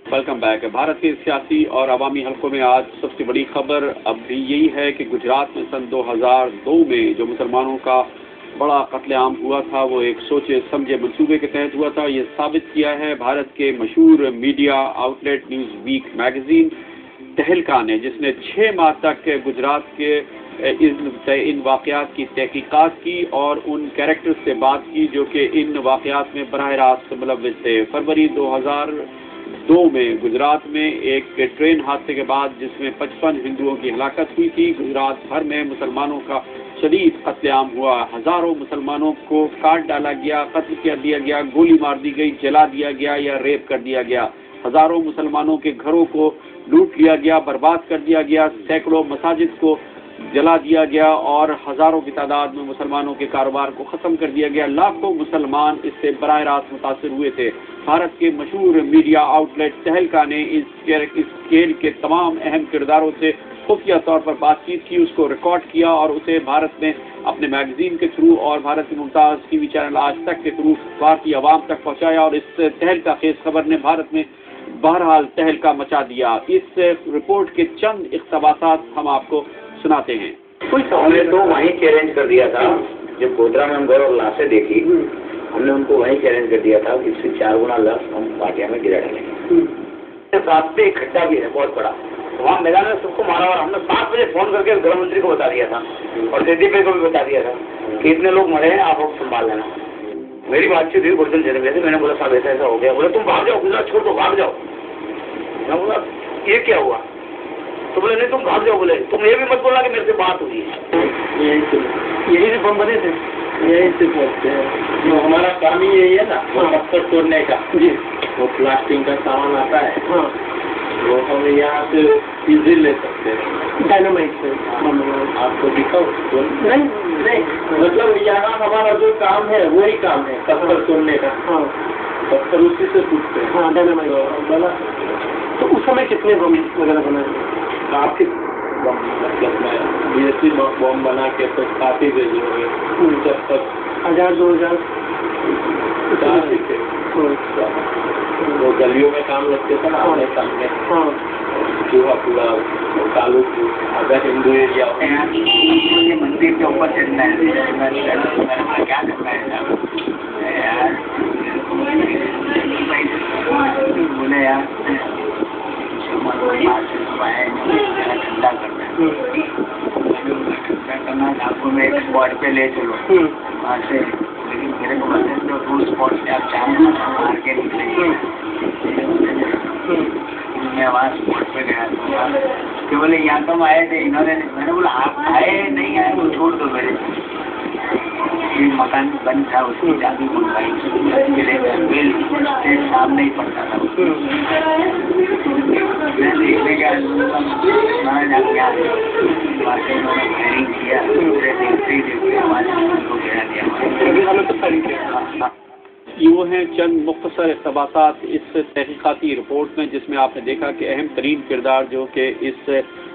Welcome back. Bharat के सियासी और अवामी हलकों में आज सबसे बड़ी खबर अब भी यही है कि गुजरात में सन 2002 में जो मुसलमानों का बड़ा कत्लेआम हुआ था वो एक सोचे समझे मंसूबे के तहत हुआ था। ये साबित किया है भारत के मशहूर media outlet Newsweek magazine Tehelka ने, जिसने 6 माह तक गुजरात के इन वाक़यात की तहकीकात की और उन कैरेक्टर्स से बात की जो कि इन वाक़यात में बराह रास्त मुलव्विस थे। फरवरी 2002 में गुजरात में एक ट्रेन हादसे के बाद जिसमें 55 हिंदुओं की हलाकत हुई थी, गुजरात भर में मुसलमानों का शदीद कत्लेआम हुआ। हजारों मुसलमानों को काट डाला गया, कत्ल कर दिया गया, गोली मार दी गई, जला दिया गया या रेप कर दिया गया। हजारों मुसलमानों के घरों को लूट लिया गया, बर्बाद कर दिया गया, सैकड़ों मसाजिद को जला दिया गया और हजारों की तादाद में मुसलमानों के कारोबार को खत्म कर दिया गया। लाखों मुसलमान इससे बराह रास्त मुतासिर हुए थे। भारत के मशहूर मीडिया आउटलेट तहलका ने इस खेल के तमाम अहम किरदारों से खुफिया तौर पर बातचीत की, उसको रिकॉर्ड किया और उसे भारत में अपने मैगजीन के थ्रू और भारत के मुमताज़ टीवी चैनल आज तक के थ्रू भारतीय आवाम तक पहुंचाया और इस तहलका खेज खबर ने भारत में बहरहाल तहलका मचा दिया। इस रिपोर्ट के चंद इक़्तिबासात हम आपको सुनाते हैं। हमने तो वहीं चैलेंज कर दिया था, जब गोधरा में हम गए और लाशें देखी, हमने उनको वहीं चैलेंज कर दिया था कि इससे 4 गुना लाश हम पार्टिया में गिरा डालेंगे। रात पे एक खड्डा भी है बहुत बड़ा, वहाँ मैदान में सबको मारा और हमने 7 बजे फोन करके गृह मंत्री को बता दिया था और सेदी पे को भी बता दिया था कि इतने लोग मरे हैं, आप संभाल लेना। मेरी बातचीत हुई गुरजन जनवे से, मैंने बोला साहब ऐसा ऐसा हो गया। बोले तुम भाग जाओ, गुजरात छोड़ दो, भाग जाओ। मैं बोला ये क्या हुआ? तो बोले नहीं तुम भाग जाओ। बोले तुम ये भी मत बोलना कि मेरे से बात हुई है। यही से बम बने थे, यही से बोलते हैं। जो हमारा काम ही यही है ना, वो पत्थर तोड़ने का जी, वो प्लास्टिक का सामान आता है, हाँ, वो हम यहाँ से इजी ले सकते हैं डायनामाइट से। आपको दिखाओ? नहीं, मतलब यहाँ हमारा जो काम है वही काम है, पत्थर तोड़ने का। हाँ, पत्थर उसी से टूटते हैं। हाँ, डायनामाइट बना। तो उस समय कितने बम वगैरह बनाए? काफी बम, मतलब मैं बीएससी बम बना के तो काफी देरी हो गई, जब तक 1000-2000 काफी थे। वो गलियों में काम लगते थे ना, आमने सामने। हाँ, चूहा पूरा चालू अगर हिंदू एरिया मुझे मंदिर के ऊपर चढ़ना है, क्या करना है यार? बोले यार ठंडा करना है, ठंडा करना है आपको, मैं एक स्पॉट पे ले चलो वहाँ से। लेकिन मेरे को बताते हैं टूर स्पॉट से आप 4 मार के निकलेंगे। मैं वहाँ स्पॉट पे गया तो बोले यहाँ तो हम आए थे, इन्होंने, मैंने बोला आप आए नहीं आए वो छोड़ दो। मेरे मकान बंद था, उसकी चाबी मंगवाई, स्टेट सामने ही पड़ता था। मैं देखने गया, फायरिंग किया, देखते ही गिरा दिया। ये वो हैं चंद मुख्तसर इक़्तिबासात इस तहकीकाती रिपोर्ट में, जिसमें आपने देखा कि अहम तरीन किरदार जो कि इस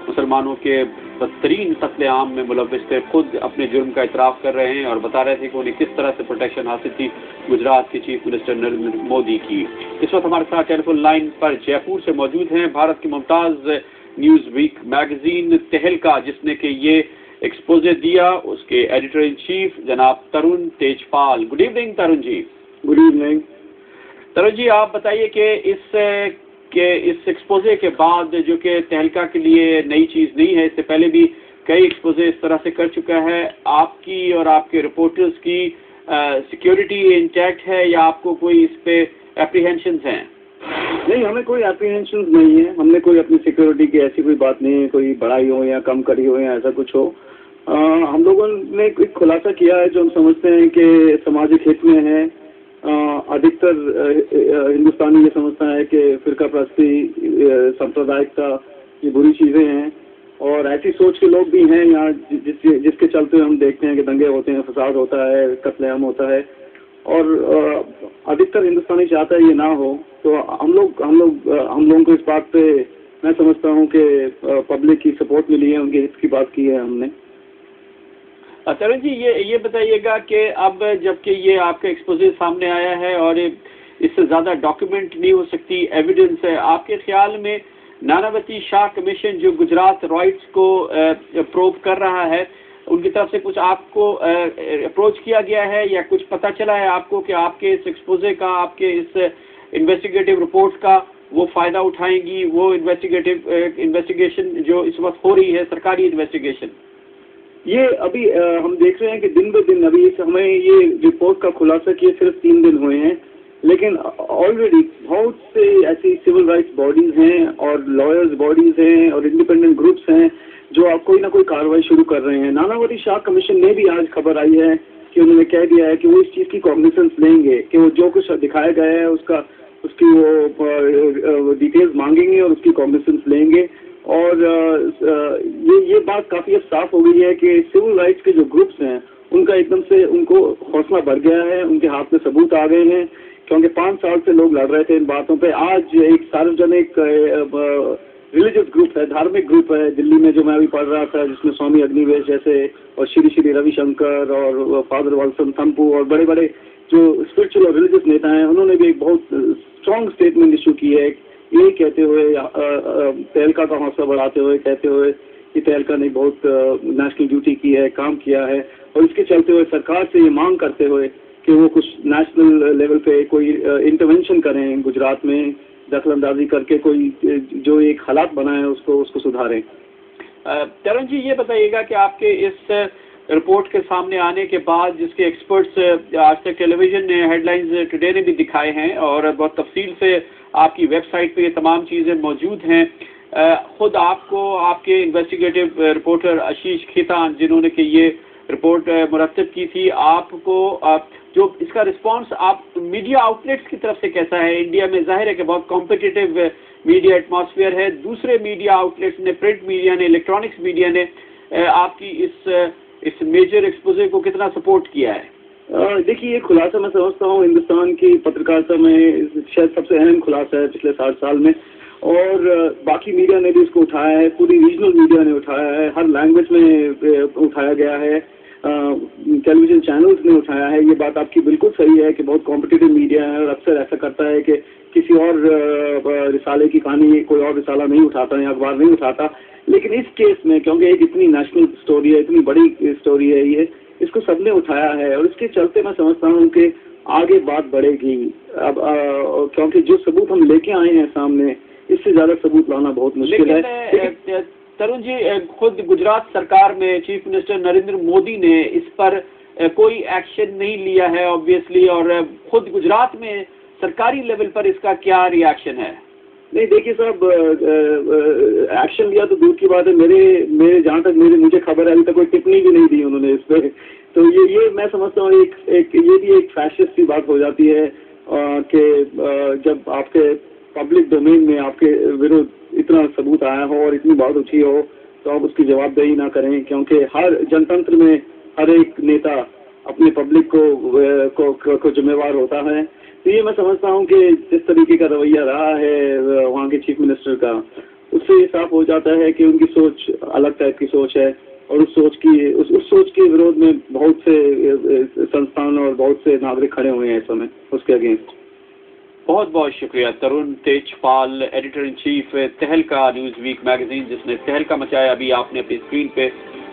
मुसलमानों के बदतरीन कत्लेआम में मुलव्विस थे, खुद अपने जुर्म का इतराफ़ कर रहे हैं और बता रहे थे कि उन्हें किस तरह से प्रोटेक्शन हासिल थी गुजरात के चीफ मिनिस्टर नरेंद्र मोदी की। इस वक्त हमारे साथ टेलीफोन लाइन पर जयपुर से मौजूद हैं भारत की मुमताज़ न्यूज़ वीक मैगजीन तहलका, जिसने कि ये एक्सपोजे दिया, उसके एडिटर इन चीफ जनाब तरुण Tejpal. Good evening Tarun ji. Good evening Tarun ji, आप बताइए कि इस एक्सपोजे के बाद, जो कि तहलका के लिए नई चीज़ नहीं है, इससे पहले भी कई एक्सपोजे इस तरह से कर चुका है, आपकी और आपके रिपोर्टर्स की सिक्योरिटी इंटैक्ट है या आपको कोई इस पे एप्रीहेंशंस हैं? नहीं, हमें कोई एप्रीहेंशंस नहीं है। हमने कोई अपनी सिक्योरिटी की ऐसी कोई बात नहीं है, कोई बढ़ाई हो या कम करी हो या ऐसा कुछ हो। हम लोगों ने एक खुलासा किया है जो हम समझते हैं कि सामाजिक हित में है। अधिकतर हिंदुस्तानी ये समझता है कि फिरका परस्ती, सांप्रदायिकता ये बुरी चीज़ें हैं और ऐसी सोच के लोग भी हैं यहाँ जिसके चलते हम देखते हैं कि दंगे होते हैं, फसाद होता है, कत्लेआम होता है और अधिकतर हिंदुस्तानी चाहता है ये ना हो। तो हम लोगों को इस बात पे मैं समझता हूँ कि पब्लिक की सपोर्ट मिली है, उनके हित की बात की है हमने। तरुण जी, ये बताइएगा कि अब जबकि ये आपका एक्सपोजे सामने आया है और इससे ज़्यादा डॉक्यूमेंट नहीं हो सकती, एविडेंस है। आपके ख्याल में नानावती शाह कमीशन जो गुजरात राइट्स को प्रोब कर रहा है, उनकी तरफ से कुछ आपको अप्रोच किया गया है या कुछ पता चला है आपको कि आपके इस एक्सपोजे का, आपके इस इन्वेस्टिगेटिव रिपोर्ट का वो फ़ायदा उठाएंगी, वो इन्वेस्टिगेशन जो इस वक्त हो रही है, सरकारी इन्वेस्टिगेशन? ये अभी हम देख रहे हैं कि दिन ब दिन अभी हमें ये रिपोर्ट का खुलासा किए सिर्फ 3 दिन हुए हैं, लेकिन ऑलरेडी बहुत से ऐसी सिविल राइट्स बॉडीज हैं और लॉयर्स बॉडीज हैं और इंडिपेंडेंट ग्रुप्स हैं जो आप कोई ना कोई कार्रवाई शुरू कर रहे हैं। नानावती शाह कमीशन ने भी आज खबर आई है कि उन्होंने कह दिया है कि वो इस चीज़ की कॉग्निजेंस लेंगे कि वो जो कुछ दिखाया गया है उसकी वो डिटेल्स मांगेंगे और उसकी कॉग्निजेंस लेंगे। और ये बात काफ़ी अब साफ हो गई है कि सिविल राइट्स के जो ग्रुप्स हैं उनका एकदम से उनको हौसला बढ़ गया है, उनके हाथ में सबूत आ गए हैं, क्योंकि 5 साल से लोग लड़ रहे थे इन बातों पे। आज एक सार्वजनिक रिलीजियस ग्रुप है, धार्मिक ग्रुप है दिल्ली में, जो मैं अभी पढ़ रहा था, जिसमें स्वामी अग्निवेश जैसे और श्री श्री रविशंकर और फादर वाल्सन थम्पू और बड़े बड़े जो स्पिरिचुअल और रिलीजियस नेता हैं, उन्होंने भी एक बहुत स्ट्रॉन्ग स्टेटमेंट इशू की है, ये कहते हुए तहलका का हौसला बढ़ाते हुए कहते हुए कि तहलका ने बहुत नेशनल ड्यूटी की है, काम किया है, और इसके चलते हुए सरकार से ये मांग करते हुए कि वो कुछ नेशनल लेवल पे कोई इंटरवेंशन करें, गुजरात में दखलंदाजी करके कोई जो एक हालात बनाए उसको सुधारें। तरुण जी, ये बताइएगा कि आपके इस रिपोर्ट के सामने आने के बाद, जिसके एक्सपर्ट्स आज तक टेलीविजन ने हेडलाइंस टुडे ने भी दिखाए हैं और बहुत तफसील से आपकी वेबसाइट पे ये तमाम चीज़ें मौजूद हैं, खुद आपको आपके इन्वेस्टिगेटिव रिपोर्टर आशीष खेतान, जिन्होंने कि ये रिपोर्ट मुरतब की थी, आपको जो इसका रिस्पांस आप मीडिया आउटलेट्स की तरफ से कैसा है? इंडिया में जाहिर है कि बहुत कॉम्पिटिटिव मीडिया एटमॉस्फेयर है, दूसरे मीडिया आउटलेट्स ने, प्रिंट मीडिया ने, इलेक्ट्रॉनिक्स मीडिया ने आपकी इस मेजर एक्सपोजे को कितना सपोर्ट किया है? देखिए, ये खुलासा मैं समझता हूँ हिंदुस्तान की पत्रकारिता में शायद सबसे अहम खुलासा है पिछले 60 साल में, और बाकी मीडिया ने भी इसको उठाया है, पूरी रीजनल मीडिया ने उठाया है, हर लैंग्वेज में उठाया गया है, टेलीविजन चैनल्स ने उठाया है। ये बात आपकी बिल्कुल सही है कि बहुत कॉम्पिटिटिव मीडिया है और अक्सर ऐसा करता है कि किसी और रिसाले की कहानी कोई और रिसाला नहीं उठाता या अखबार नहीं उठाता, लेकिन इस केस में क्योंकि एक इतनी नेशनल स्टोरी है, इतनी बड़ी स्टोरी है, ये इसको सबने उठाया है और इसके चलते मैं समझता हूँ कि आगे बात बढ़ेगी। अब क्योंकि जो सबूत हम लेके आए हैं सामने, इससे ज़्यादा सबूत लाना बहुत मुश्किल है। तरुण जी, खुद गुजरात सरकार में चीफ मिनिस्टर नरेंद्र मोदी ने इस पर कोई एक्शन नहीं लिया है ऑब्वियसली, और खुद गुजरात में सरकारी लेवल पर इसका क्या रिएक्शन है? नहीं, देखिए साहब, एक्शन लिया तो दूर की बात है, मेरे जहाँ तक मुझे खबर है अभी तक कोई टिप्पणी भी नहीं दी उन्होंने इस पर। तो ये मैं समझता हूँ ये भी एक फैशिस्ट सी बात हो जाती है कि जब आपके पब्लिक डोमेन में आपके विरुद्ध इतना सबूत आया हो और इतनी बात उठी हो तो आप उसकी जवाबदेही ना करें, क्योंकि हर जनतंत्र में हर एक नेता अपने पब्लिक को जिम्मेवार होता है। तो ये मैं समझता हूँ कि जिस तरीके का रवैया रहा है वहाँ के चीफ मिनिस्टर का, उससे ये साफ हो जाता है कि उनकी सोच अलग टाइप की सोच है, और उस सोच के विरोध में बहुत से संस्थान और बहुत से नागरिक खड़े हुए हैं इस समय उसके अगेंस्ट। बहुत बहुत शुक्रिया तरुण तेजपाल, एडिटर इन चीफ तहलका न्यूज़ वीक मैगजीन, जिसने तहलका मचाया। अभी आपने अपनी स्क्रीन पे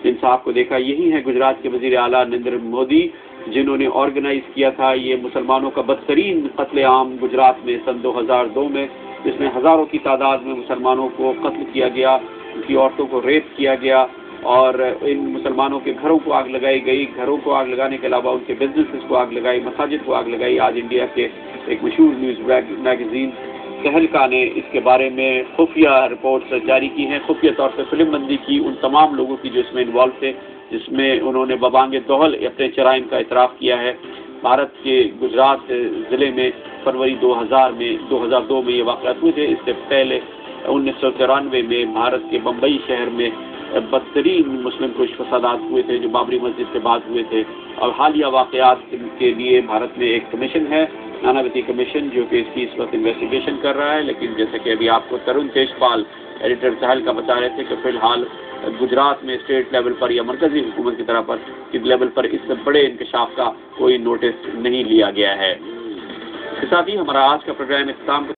जिन साहब को देखा, यही है गुजरात के वजीर आला नरेंद्र मोदी, जिन्होंने ऑर्गेनाइज किया था ये मुसलमानों का बदतरीन कत्लेआम गुजरात में सन 2002 में, जिसमें हज़ारों की तादाद में मुसलमानों को कत्ल किया गया, उनकी औरतों को रेप किया गया और इन मुसलमानों के घरों को आग लगाई गई। घरों को आग लगाने के अलावा उनके बिजनेसेस को आग लगाई, मसाजिद को आग लगाई। आज इंडिया के एक मशहूर न्यूज़ मैगजीन तहलका ने इसके बारे में खुफिया रिपोर्ट्स जारी की हैं, खुफिया तौर पर फिल्मबंदी की उन तमाम लोगों की जो इसमें इन्वॉल्व थे, जिसमें उन्होंने बबांगे दोहल अपने जराइम का इतराफ़ किया है। भारत के गुजरात ज़िले में फरवरी 2002 में ये वाक़यात हुए थे। इससे पहले 1993 में भारत के बम्बई शहर में बदतरीन मुस्लिम कुछ फसादात हुए थे जो बाबरी मस्जिद के बाद हुए थे। और हालिया वाक़यात के लिए भारत में एक कमीशन है, नानावती कमीशन, जो कि इसकी इस वक्त इन्वेस्टिगेशन कर रहा है। लेकिन जैसे कि अभी आपको तरुण तेजपाल, एडिटर तहलका बता रहे थे कि फ़िलहाल गुजरात में स्टेट लेवल पर या मरकज़ी हुकूमत की तरफ पर लेवल पर इस बड़े इंकशाफ का कोई नोटिस नहीं लिया गया है। साथ ही हमारा आज का प्रोग्राम इख्तिताम